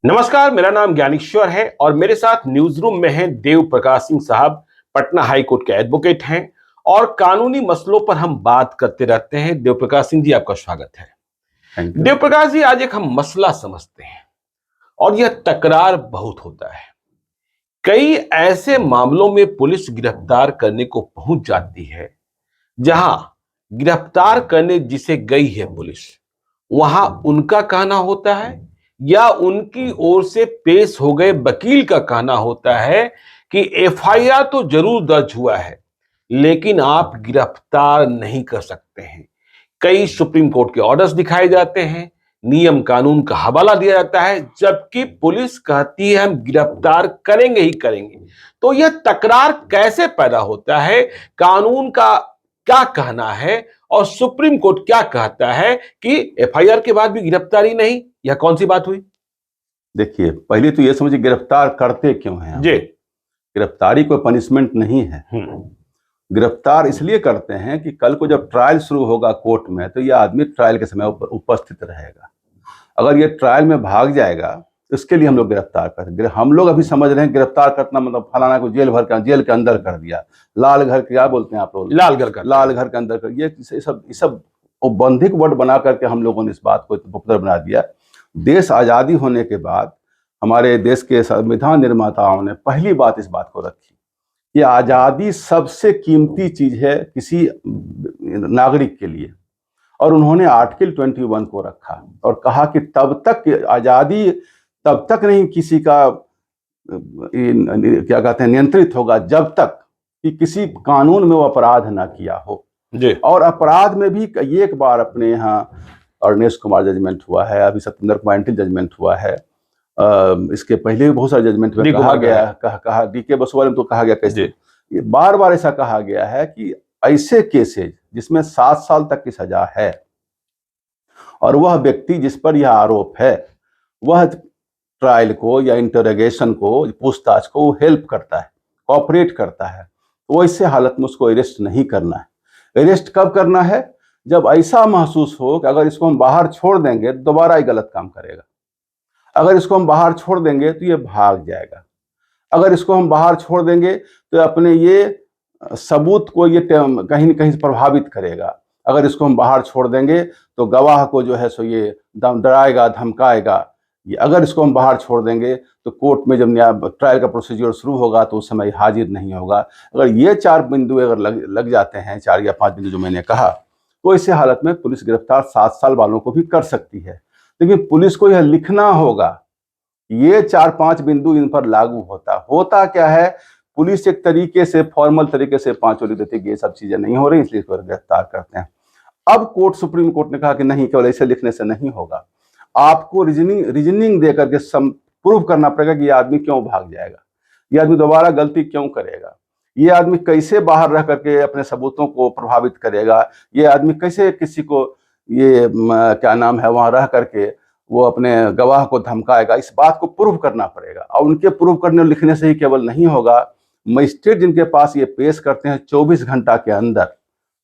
नमस्कार, मेरा नाम ज्ञानेश्वर है और मेरे साथ न्यूज रूम में हैं देव प्रकाश सिंह साहब। पटना हाई कोर्ट के एडवोकेट हैं और कानूनी मसलों पर हम बात करते रहते हैं। देव प्रकाश सिंह जी, आपका स्वागत है। Thank you. देव प्रकाश जी, आज एक हम मसला समझते हैं और यह तकरार बहुत होता है। कई ऐसे मामलों में पुलिस गिरफ्तार करने को पहुंच जाती है जहां गिरफ्तार करने जिसे गई है पुलिस, वहां उनका कहना होता है या उनकी ओर से पेश हो गए वकील का कहना होता है कि एफआईआर तो जरूर दर्ज हुआ है, लेकिन आप गिरफ्तार नहीं कर सकते हैं। कई सुप्रीम कोर्ट के ऑर्डर्स दिखाए जाते हैं, नियम कानून का हवाला दिया जाता है, जबकि पुलिस कहती है हम गिरफ्तार करेंगे ही करेंगे। तो यह तकरार कैसे पैदा होता है? कानून का क्या कहना है और सुप्रीम कोर्ट क्या कहता है कि एफआईआर के बाद भी गिरफ्तारी नहीं? यह कौन सी बात हुई? देखिए, पहले तो ये समझिए गिरफ्तार करते क्यों हैं हम जी। लोग? गिरफ्तारी कोई पनिशमेंट नहीं है। गिरफ्तार इसलिए करते हैं कि कल को जब ट्रायल शुरू होगा कोर्ट में तो ये आदमी ट्रायल के समय उपस्थित रहेगा। अगर ये ट्रायल में भाग जाएगा इसके लिए हम लोग गिरफ्तार करते हैं। हम लोग अभी समझ रहे हैं गिरफ्तार करना मतलब फलाना को जेल के अंदर कर दिया, लाल घर क्या बोलते हैं आप लोग, लाल घर के अंदर कर, ये सब बौद्धिक वर्ड बना करके हम लोगों ने इस बात को पॉपुलर बना दिया। देश आज़ादी होने के बाद हमारे देश के संविधान निर्माताओं ने पहली बात इस बात को रखी कि आज़ादी सबसे कीमती चीज है किसी नागरिक के लिए, और उन्होंने आर्टिकल 21 को रखा और कहा कि तब तक आज़ादी तब तक नहीं किसी का क्या कहते हैं नियंत्रित होगा जब तक कि किसी कानून में वो अपराध ना किया हो। जी। और अपराध में भी एक बार अपने यहाँ अर्नेस्ट कुमार जजमेंट हुआ है, अभी सत्येंद्र कुमार जजमेंट हुआ है, इसके पहले भी बहुत सारे जजमेंट हुए। कहा डीके बसुआ में तो कहा गया कैसे, बार बार ऐसा कहा गया है कि ऐसे केसेज जिसमें 7 साल तक की सजा है और वह व्यक्ति जिस पर यह आरोप है वह ट्रायल को या इंटरोगेशन को, पूछताछ को हेल्प करता है, कोऑपरेट करता है, तो ऐसे हालत में उसको अरेस्ट नहीं करना है। अरेस्ट कब करना है? जब ऐसा महसूस हो कि अगर इसको हम बाहर छोड़ देंगे तो दोबारा ये गलत काम करेगा, अगर इसको हम बाहर छोड़ देंगे तो ये भाग जाएगा, अगर इसको हम बाहर छोड़ देंगे तो अपने ये सबूत को ये कहीं न कहीं प्रभावित करेगा, अगर इसको हम बाहर छोड़ देंगे तो गवाह को जो है सो ये डराएगा, धमकाएगा, ये अगर इसको हम बाहर छोड़ देंगे तो कोर्ट में जब ट्रायल का प्रोसीजर शुरू होगा तो उस समय हाजिर नहीं होगा। अगर ये 4 बिंदु अगर लग जाते हैं, 4 या 5 बिंदु जो मैंने कहा, तो इसी हालत में पुलिस गिरफ्तार 7 साल वालों को भी कर सकती है। लेकिन पुलिस को यह लिखना होगा, ये 4-5 बिंदु इन पर लागू होता क्या है, पुलिस एक तरीके से फॉर्मल तरीके से 5 लिख देती है कि ये सब चीजें नहीं हो रही इसलिए इसको गिरफ्तार करते हैं। अब सुप्रीम कोर्ट ने कहा कि नहीं, केवल ऐसे लिखने से नहीं होगा, आपको रीजनिंग दे करके प्रूव करना पड़ेगा कि ये आदमी क्यों भाग जाएगा, ये आदमी दोबारा गलती क्यों करेगा, ये आदमी कैसे बाहर रह करके अपने सबूतों को प्रभावित करेगा, ये आदमी कैसे किसी को ये क्या नाम है वहां रह करके वो अपने गवाह को धमकाएगा। इस बात को प्रूव करना पड़ेगा और उनके प्रूव करने लिखने से ही केवल नहीं होगा। मजिस्ट्रेट जिनके पास ये पेश करते हैं 24 घंटा के अंदर,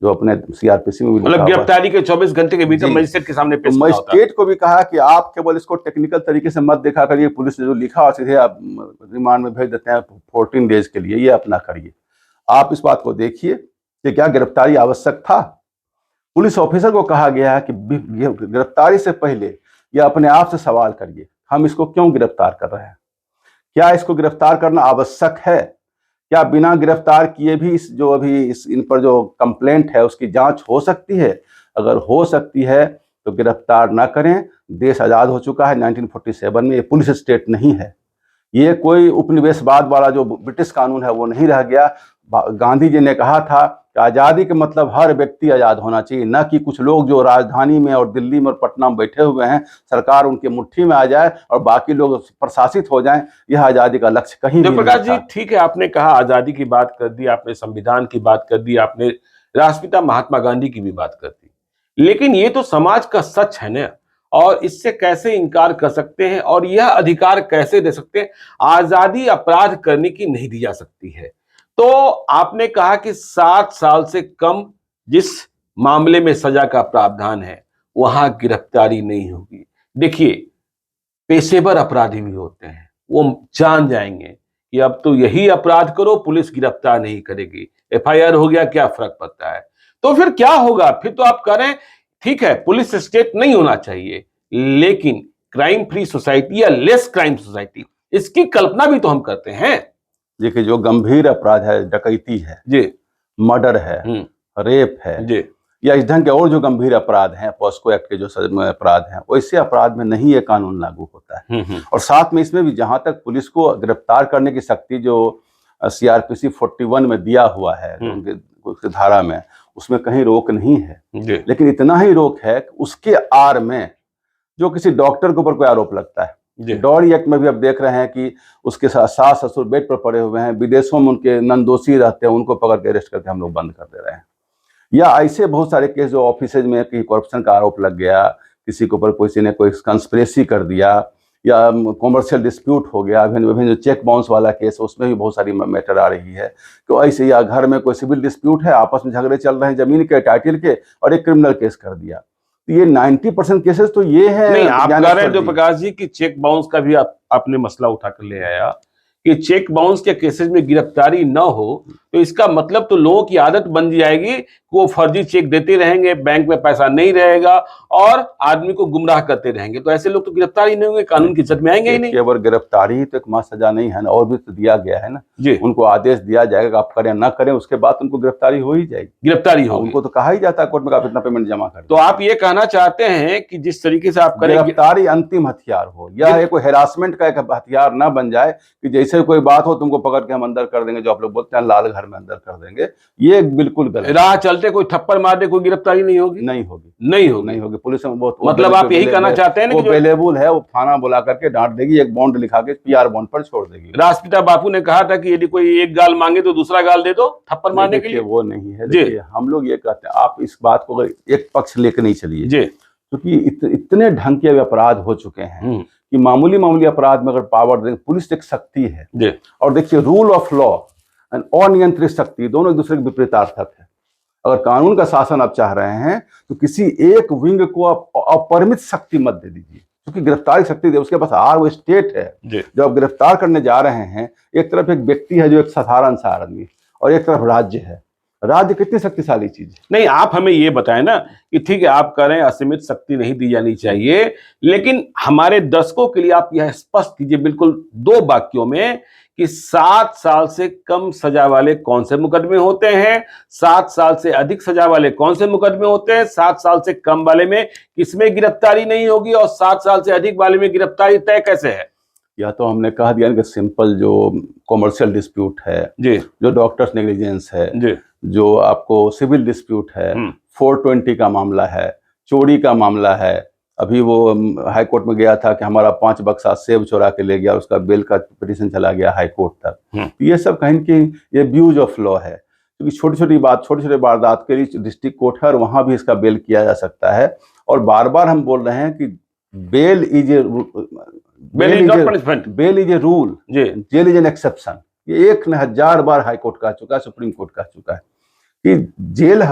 जो अपने सीआरपीसी में भी मतलब गिरफ्तारी के 24 घंटे के भीतर मजिस्ट्रेट के सामने पेश करना होता है। मजिस्ट्रेट को भी कहा कि आप केवल इसको टेक्निकल तरीके से मत देखा करिए, पुलिस ने जो लिखा और सीधे आप रिमांड में भेज देते हैं 14 डेज के लिए, ये अपना करिए। आप इस बात को देखिए कि क्या गिरफ्तारी आवश्यक था। पुलिस ऑफिसर को कहा गया है कि गिरफ्तारी से पहले ये अपने आप से सवाल करिए, हम इसको क्यों गिरफ्तार कर रहे हैं, क्या इसको गिरफ्तार करना आवश्यक है, क्या बिना गिरफ्तार किए भी इन पर जो कंप्लेंट है उसकी जांच हो सकती है? अगर हो सकती है तो गिरफ्तार ना करें। देश आज़ाद हो चुका है 1947 में, ये पुलिस स्टेट नहीं है, ये कोई उपनिवेशवाद वाला जो ब्रिटिश कानून है वो नहीं रह गया। गांधी जी ने कहा था कि आज़ादी के मतलब हर व्यक्ति आज़ाद होना चाहिए, न कि कुछ लोग जो राजधानी में और दिल्ली में और पटना में बैठे हुए हैं, सरकार उनके मुट्ठी में आ जाए और बाकी लोग प्रशासित हो जाएं। यह आज़ादी का लक्ष्य कहीं भी नहीं था। जी ठीक है, आपने कहा आजादी की बात कर दी, आपने संविधान की बात कर दी, आपने राष्ट्रपिता महात्मा गांधी की भी बात कर दी, लेकिन ये तो समाज का सच है ना, और इससे कैसे इनकार कर सकते हैं और यह अधिकार कैसे दे सकते हैं? आजादी अपराध करने की नहीं दी जा सकती है। तो आपने कहा कि 7 साल से कम जिस मामले में सजा का प्रावधान है वहां गिरफ्तारी नहीं होगी। देखिए, पेशेवर अपराधी भी होते हैं, वो जान जाएंगे कि अब तो यही अपराध करो, पुलिस गिरफ्तार नहीं करेगी, एफआईआर हो गया, क्या फर्क पड़ता है। तो फिर क्या होगा? फिर तो आप कह रहे हैं ठीक है पुलिस स्टेट नहीं होना चाहिए, लेकिन क्राइम फ्री सोसाइटी या लेस क्राइम सोसाइटी, इसकी कल्पना भी तो हम करते हैं। देखिए, जो गंभीर अपराध है, डकैती है जी, मर्डर है, रेप है, जी, या इस ढंग के और जो गंभीर अपराध हैं, पॉस्को एक्ट के जो अपराध हैं, वैसे अपराध में नहीं ये कानून लागू होता है। और साथ में इसमें भी जहां तक पुलिस को गिरफ्तार करने की शक्ति जो सीआरपीसी 41 में दिया हुआ है, उनके धारा में, उसमें कहीं रोक नहीं है। लेकिन इतना ही रोक है कि उसके आड़ में जो किसी डॉक्टर के ऊपर कोई आरोप लगता है, डॉरी एक्ट में भी अब देख रहे हैं कि उसके सास ससुर बेड पर पड़े हुए हैं, विदेशों में उनके नंदोषी रहते हैं, उनको पकड़ के अरेस्ट करके हम लोग बंद कर दे रहे हैं। या ऐसे बहुत सारे केस जो ऑफिसेज में कि करप्शन का आरोप लग गया, किसी के ऊपर किसी ने कोई कंस्पिरेसी कर दिया, या कॉमर्शियल डिस्प्यूट हो गया, विभिन्न जो चेक बाउंस वाला केस, उसमें भी बहुत सारी मैटर आ रही है। तो ऐसे, या घर में कोई सिविल डिस्प्यूट है, आपस में झगड़े चल रहे हैं जमीन के, टाइटल के, और एक क्रिमिनल केस कर दिया। तो ये 90% केसेस तो ये है। नहीं, आप कह रहे हैं जो प्रकाश जी की चेक बाउंस का भी आपने मसला उठा कर ले आया कि चेक बाउंस के केसेस में गिरफ्तारी न हो, तो इसका मतलब तो लोगों की आदत बन जाएगी कि वो फर्जी चेक देते रहेंगे, बैंक में पैसा नहीं रहेगा और आदमी को गुमराह करते रहेंगे। तो ऐसे लोग तो गिरफ्तार ही नहीं होंगे, कानून की इज्जत में आएंगे ही नहीं। केवल गिरफ्तारी ही तो एक मां सजा नहीं है ना, और भी तो दिया गया है ना जी। उनको आदेश दिया जाएगा कि आप करें ना करें, उसके बाद उनको गिरफ्तारी हो ही जाएगी। गिरफ्तारी हो, उनको तो कहा ही जाता है कोर्ट में आप इतना पेमेंट जमा करें। तो आप ये कहना चाहते हैं कि जिस तरीके से आप करें, गिरफ्तारी अंतिम हथियार हो, या कोई हेरासमेंट का एक हथियार ना बन जाए कि जैसे कोई बात हो तुमको पकड़ के हम अंदर कर देंगे, जो आप लोग बोलते हैं लाल घर में अंदर कर देंगे, ये बिल्कुल गलत। राह चलते कोई थप्पड़ मार दे, कोई गिरफ्तारी नहीं होगी, नहीं होगी। पुलिस में बहुत, मतलब आप यही कहना चाहते हैं ना, वो अवेलेबल है, वो थाना बुला करके डांट देगी, एक बॉन्ड लिखा के पीआर बॉन्ड पर छोड़ देगी। राष्ट्रपिता बापू ने कहा था कि यदि कोई एक गाल मांगे तो दूसरा गाल दे दो थप्पड़ मारने के लिए। वो नहीं है। देखिए, हम लोग ये कहते हैं, आप इस बात को एक पक्ष लेकर नहीं चलिए, क्योंकि इतने ढंग के अपराध हो चुके हैं कि मामूली अपराध में अगर पावर दें, पुलिस एक शक्ति है। और देखिए, रूल ऑफ लॉ एंड अनियंत्रित शक्ति दोनों एक दूसरे के विपरीतार्थक है। अगर कानून का शासन आप चाह रहे हैं तो किसी एक विंग को आप अपरिमित शक्ति मत दे दीजिए, क्योंकि गिरफ्तारी शक्ति दे उसके पास वो स्टेट है जो आप गिरफ्तार करने जा रहे हैं। एक तरफ एक व्यक्ति है जो एक साधारण सा आदमी, और एक तरफ राज्य है। राज्य कितनी शक्तिशाली चीज है। नहीं, आप हमें ये बताएं ना कि ठीक है आप कह रहे हैं असीमित शक्ति नहीं दी जानी चाहिए, लेकिन हमारे दर्शकों के लिए आप यह स्पष्ट कीजिए बिल्कुल 2 वाक्यों में कि 7 साल से कम सजा वाले कौन से मुकदमे होते हैं, 7 साल से अधिक सजा वाले कौन से मुकदमे होते हैं, 7 साल से कम वाले में किसमें गिरफ्तारी नहीं होगी, और 7 साल से अधिक वाले में गिरफ्तारी तय कैसे है। या तो हमने कह दिया कि सिंपल जो कॉमर्शियल डिस्प्यूट है जी, जो डॉक्टर्स नेग्लिजेंस है जी, जो आपको सिविल डिस्प्यूट है, 420 का मामला है, चोरी का मामला है। अभी वो हाई कोर्ट में गया था कि हमारा 5 बक्सा सेब चुरा के ले गया, उसका बेल का पिटीशन चला गया हाई कोर्ट तक। तो ये सब कहीं कि ये ब्यूज ऑफ लॉ है, क्योंकि छोटी छोटी वारदात के लिए डिस्ट्रिक्ट कोर्ट है और वहां भी इसका बेल किया जा सकता है। और बार बार हम बोल रहे हैं कि bail is a rule, jail is an exception. ये 1000 बार हाई कोर्ट कह चुका है, सुप्रीम कोर्ट कह चुका है कि जेल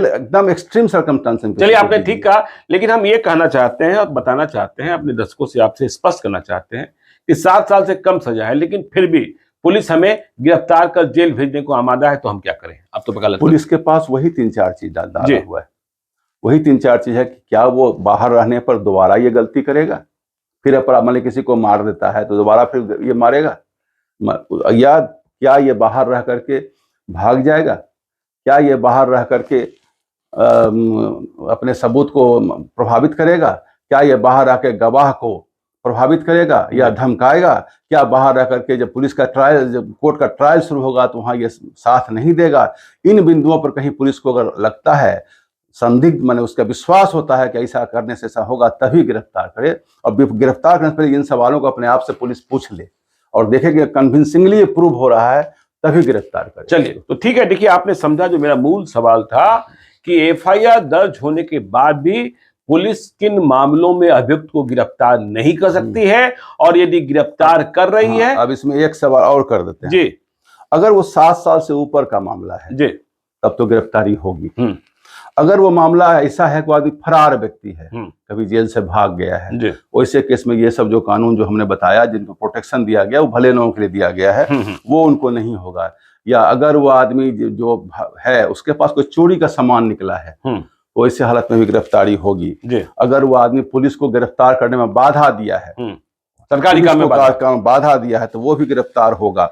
एकदम एक्सट्रीम सर्कमस्टेंस में। चलिए, आपने ठीक कहा, लेकिन हम ये कहना चाहते हैं और बताना चाहते हैं अपने दर्शकों से, आपसे स्पष्ट करना चाहते हैं कि 7 साल से कम सजा है, लेकिन फिर भी पुलिस हमें गिरफ्तार कर जेल भेजने को आमादा है, तो हम क्या करें। अब तो पता लगता पुलिस के पास वही 3-4 चीज डाला हुआ है, वही 3-4 चीज है कि क्या वो बाहर रहने पर दोबारा ये गलती करेगा, फिर अपराध मान किसी को मार देता है तो दोबारा फिर ये मारेगा, या क्या ये बाहर रह करके भाग जाएगा, क्या ये बाहर रह करके अपने सबूत को प्रभावित करेगा, क्या ये बाहर आके गवाह को प्रभावित करेगा या धमकाएगा, क्या बाहर रह करके जब पुलिस का ट्रायल, जब कोर्ट का ट्रायल शुरू होगा तो वहाँ ये साथ नहीं देगा। इन बिंदुओं पर कहीं पुलिस को अगर लगता है, संदिग्ध माने उसका विश्वास होता है कि ऐसा करने से ऐसा होगा, तभी गिरफ्तार करे। और गिरफ्तार करने से पहले इन सवालों को अपने आप से पुलिस पूछ ले और देखे कि कन्विंसिंगली प्रूव हो रहा है, तभी गिरफ्तार करे। चलिए, तो ठीक है। देखिए, आपने समझा जो मेरा मूल सवाल था कि एफआईआर दर्ज होने के बाद भी पुलिस किन मामलों में अभियुक्त को गिरफ्तार नहीं कर सकती है, और यदि गिरफ्तार कर रही है। अब इसमें एक सवाल और कर देते हैं जी, अगर वो 7 साल से ऊपर का मामला है जी, तब तो गिरफ्तारी होगी। अगर वो मामला ऐसा है कि आदमी फरार व्यक्ति है, हम्म। कभी जेल से भाग गया है, जी। वैसे केस में ये सब जो कानून जो हमने बताया जिनको प्रोटेक्शन दिया गया वो भले लोगों के लिए दिया गया है, वो उनको नहीं होगा। या अगर वो आदमी जो है उसके पास कोई चोरी का सामान निकला है तो ऐसे हालत में भी गिरफ्तारी होगी। अगर वो आदमी पुलिस को गिरफ्तार करने में बाधा दिया है, सरकारी काम में बाधा दिया है, तो वो भी गिरफ्तार होगा।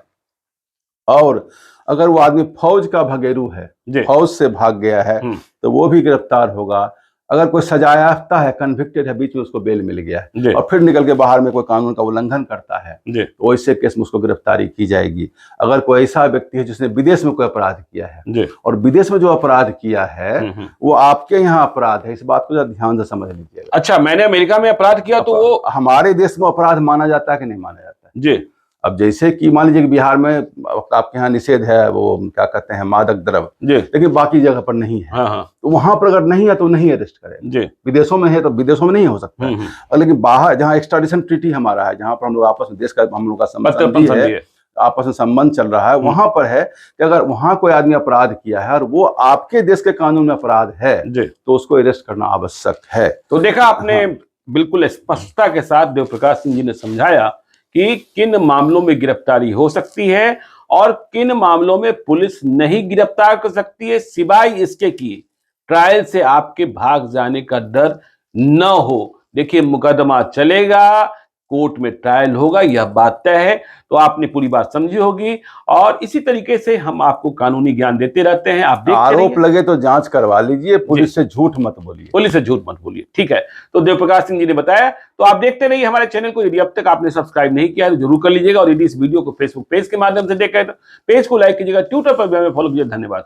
और अगर वो आदमी फौज का भगेरू है, फौज से भाग गया है, तो वो भी गिरफ्तार होगा। अगर कोई सजायाफ्ता है, कन्विक्टेड है, बीच में उसको बेल मिल गया है और फिर निकल के बाहर में कोई कानून का उल्लंघन करता है, तो वैसे केस में उसको गिरफ्तारी की जाएगी। अगर कोई ऐसा व्यक्ति है जिसने विदेश में कोई अपराध किया है और विदेश में जो अपराध किया है वो आपके यहाँ अपराध है, इस बात को ध्यान से समझ लीजिएगा। अच्छा, मैंने अमेरिका में अपराध किया तो वो हमारे देश में अपराध माना जाता है कि नहीं माना जाता है? जी। अब जैसे कि मान लीजिए कि बिहार में आपके यहाँ निषेध है, वो क्या कहते हैं, मादक द्रव्य, लेकिन बाकी जगह पर नहीं है। तो वहां पर अगर नहीं है तो नहीं अरेस्ट करें। विदेशों में है तो विदेशों में नहीं हो सकता है। लेकिन बाहर जहाँ एक्स्ट्राडिशन ट्रीटी हमारा है, जहाँ पर हम लोग आपस में देश का हम लोग का संबंध है, आपस में संबंध चल रहा है, वहां पर है कि अगर वहां कोई आदमी अपराध किया है और वो आपके देश के कानून में अपराध है तो उसको अरेस्ट करना आवश्यक है। तो देखा आपने, बिल्कुल स्पष्टता के साथ देवप्रकाश सिंह जी ने समझाया कि किन मामलों में गिरफ्तारी हो सकती है और किन मामलों में पुलिस नहीं गिरफ्तार कर सकती है, सिवाय इसके कि ट्रायल से आपके भाग जाने का डर न हो। देखिए, मुकदमा चलेगा, कोर्ट में ट्रायल होगा, यह बात तय है। तो आपने पूरी बात समझी होगी और इसी तरीके से हम आपको कानूनी ज्ञान देते रहते हैं। आप देखते आरोप लगे तो जांच करवा लीजिए, पुलिस से झूठ मत बोलिए, पुलिस से झूठ मत बोलिए। ठीक है, तो देवप्रकाश सिंह जी ने बताया। तो आप देखते रहिए हमारे चैनल को। यदि अब तक आपने सब्सक्राइब नहीं किया है तो जरूर कर लीजिएगा और यदि इस वीडियो को फेसबुक पेज के माध्यम से देख रहे हैं तो पेज को लाइक कीजिएगा, ट्विटर पर भी हमें फॉलो कीजिए। धन्यवाद।